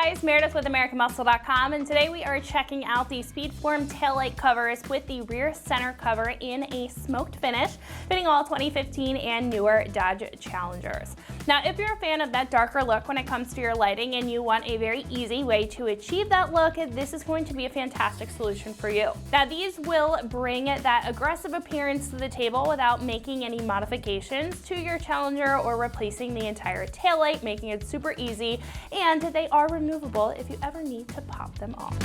guys, Meredith with AmericanMuscle.com, and today we are checking out the SpeedForm taillight covers with the rear center cover in a smoked finish, fitting all 2015 and newer Dodge Challengers. Now, if you're a fan of that darker look when it comes to your lighting and you want a very easy way to achieve that look, this is going to be a fantastic solution for you. Now, these will bring that aggressive appearance to the table without making any modifications to your Challenger or replacing the entire taillight, making it super easy, and they are removable if you ever need to pop them off.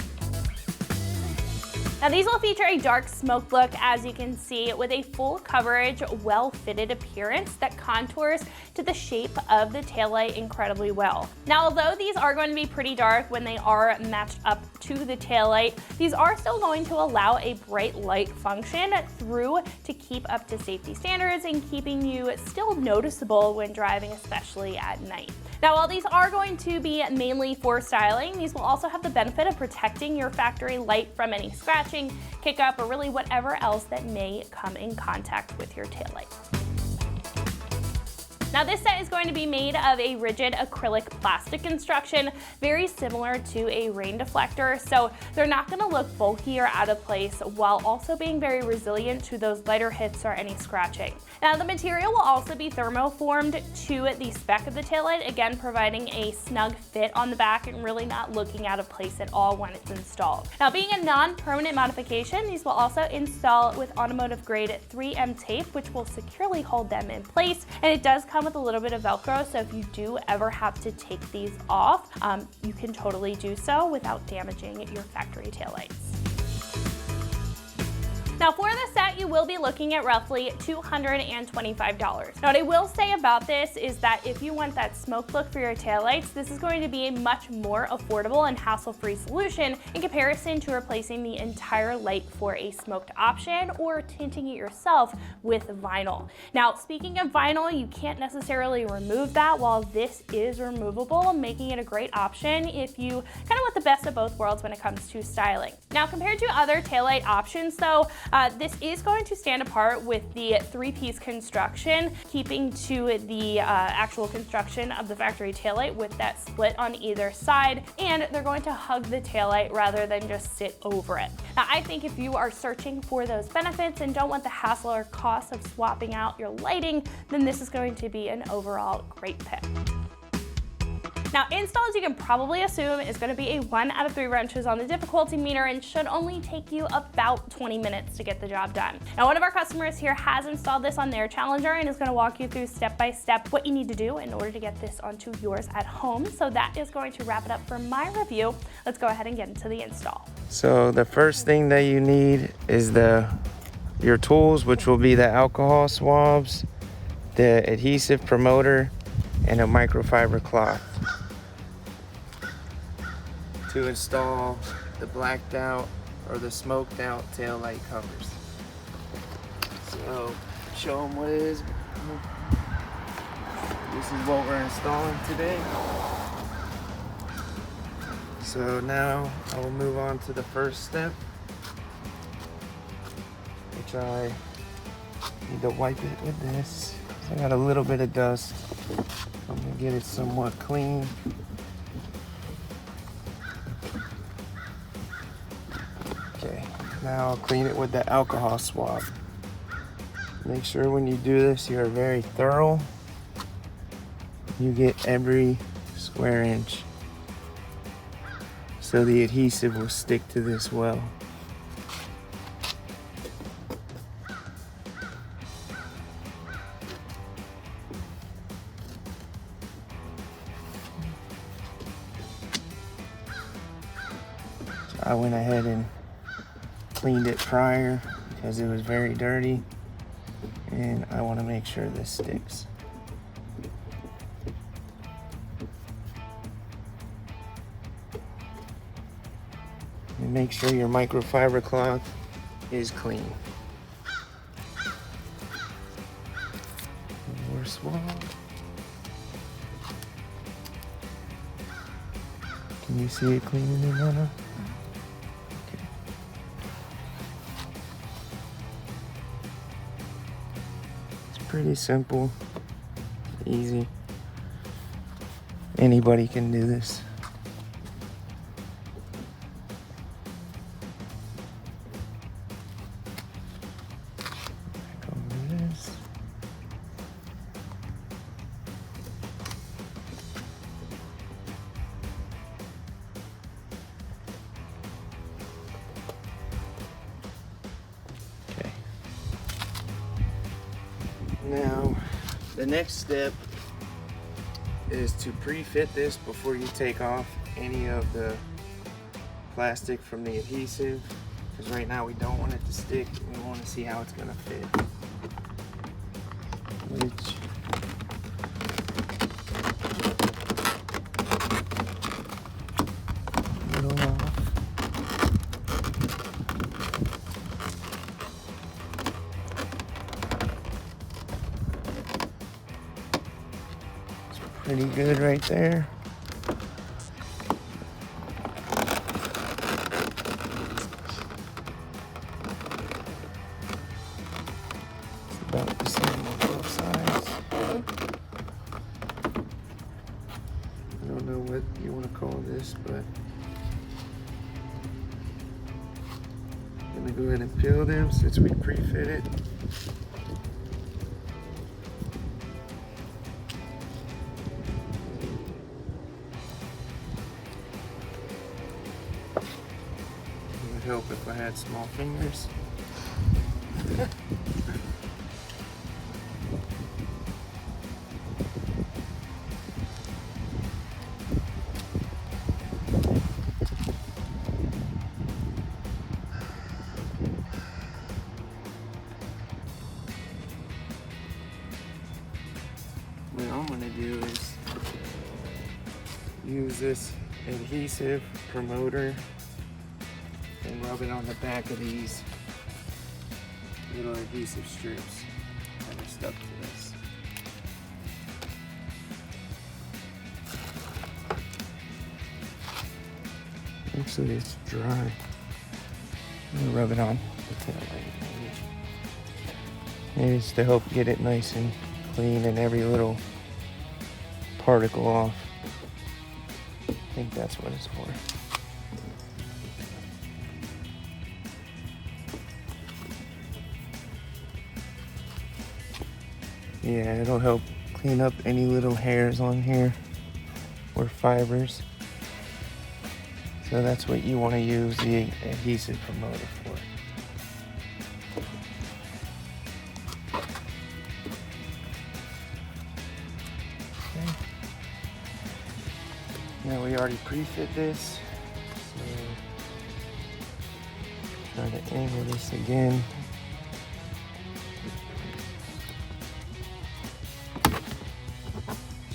Now, these will feature a dark smoke look, as you can see, with a full coverage, well-fitted appearance that contours to the shape of the taillight incredibly well. Now, although these are going to be pretty dark when they are matched up to the taillight, these are still going to allow a bright light function through to keep up to safety standards and keeping you still noticeable when driving, especially at night. Now, while these are going to be mainly for styling, these will also have the benefit of protecting your factory light from any scratching, kick up, or really whatever else that may come in contact with your taillight. Now, this set is going to be made of a rigid acrylic plastic construction, very similar to a rain deflector, so they're not going to look bulky or out of place, while also being very resilient to those lighter hits or any scratching. Now, the material will also be thermoformed to the spec of the taillight, again providing a snug fit on the back and really not looking out of place at all when it's installed. Now, being a non-permanent modification, these will also install with automotive grade 3M tape, which will securely hold them in place, and it does come with a little bit of Velcro, so if you do ever have to take these off, you can totally do so without damaging your factory taillights. Now, for the set, you will be looking at roughly $225. Now, what I will say about this is that if you want that smoke look for your taillights, this is going to be a much more affordable and hassle-free solution in comparison to replacing the entire light for a smoked option or tinting it yourself with vinyl. Now, speaking of vinyl, you can't necessarily remove that, while this is removable, making it a great option if you kind of want the best of both worlds when it comes to styling. Now, compared to other taillight options, though, this is going to stand apart with the three-piece construction, keeping to the actual construction of the factory taillight with that split on either side, and they're going to hug the taillight rather than just sit over it. Now, I think if you are searching for those benefits and don't want the hassle or cost of swapping out your lighting, then this is going to be an overall great pick. Now, installs, you can probably assume, is going to be a 1 out of 3 wrenches on the difficulty meter and should only take you about 20 minutes to get the job done. Now, one of our customers here has installed this on their Challenger and is going to walk you through step by step what you need to do in order to get this onto yours at home. So that is going to wrap it up for my review. Let's go ahead and get into the install. So the first thing that you need is your tools, which will be the alcohol swabs, the adhesive promoter, and a microfiber cloth to install the blacked out or the smoked out tail light covers. So show them what it is. This is what we're installing today. So now I will move on to the first step, which I need to wipe it with this. I got a little bit of dust. I'm gonna get it somewhat clean. Okay, now I'll clean it with the alcohol swab. Make sure when you do this, you are very thorough. You get every square inch, so the adhesive will stick to this well. So I went ahead and cleaned it prior because it was very dirty, and I want to make sure this sticks. And make sure your microfiber cloth is clean. More swab. Can you see it cleaning in, Anna? Okay. It's pretty simple, easy. Anybody can do this. The next step is to pre-fit this before you take off any of the plastic from the adhesive, because right now we don't want it to stick. We want to see how it's going to fit. Which little off. It's pretty good right there. About the same on both sides. I don't know what you want to call this, but I'm going to go ahead and peel them since we pre-fit it. It would help if I had small fingers. What I'm going to do is use this adhesive promoter and rub it on the back of these little adhesive strips that are stuck to this. Actually, it's dry. I'm going to rub it on the tail light. Maybe it's to help get it nice and clean and every little particle off. I think that's what it's for. Yeah, it'll help clean up any little hairs on here or fibers. So that's what you want to use the adhesive promoter for. Okay. Now we already pre-fit this, so try to angle this again.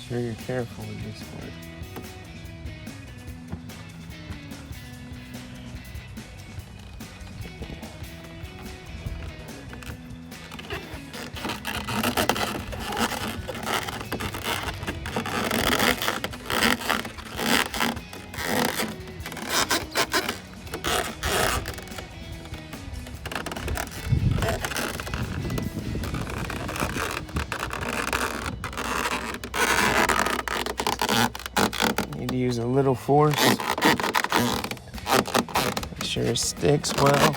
Sure you're careful with this part. Need to use a little force. Make sure it sticks well.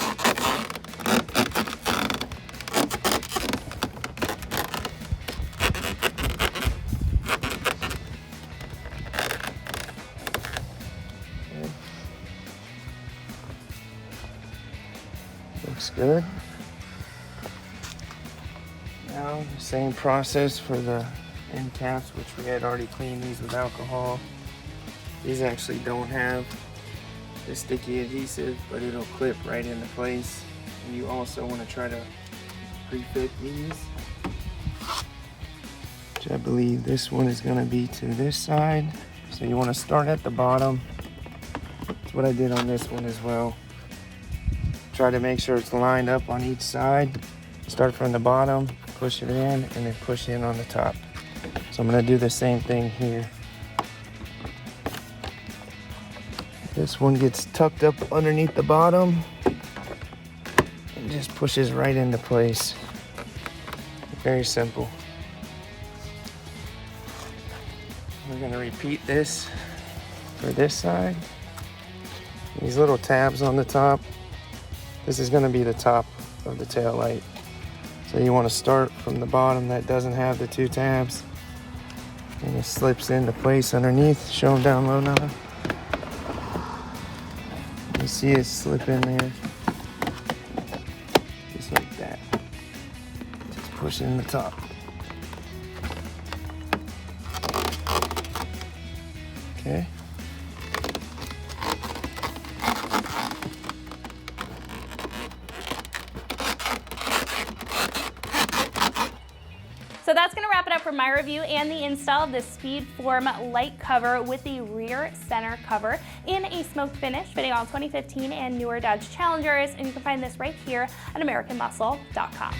Good. Looks good. Now the same process for the end caps, which we had already cleaned these with alcohol. These actually don't have the sticky adhesive, but it'll clip right into place. And you also want to try to pre-fit these, which I believe this one is going to be to this side. So you want to start at the bottom. That's what I did on this one as well. Try to make sure it's lined up on each side. Start from the bottom, push it in, and then push in on the top. So I'm going to do the same thing here. This one gets tucked up underneath the bottom and just pushes right into place. Very simple. We're going to repeat this for this side. These little tabs on the top, this is going to be the top of the tail light. So you want to start from the bottom that doesn't have the two tabs, and it slips into place underneath. Show them down low now. You see it slip in there, just like that. Just push it in the top. Okay. So that's going to wrap it up for my review and the install of the SpeedForm light cover with the rear center cover in a smoked finish fitting all 2015 and newer Dodge Challengers, and you can find this right here at AmericanMuscle.com.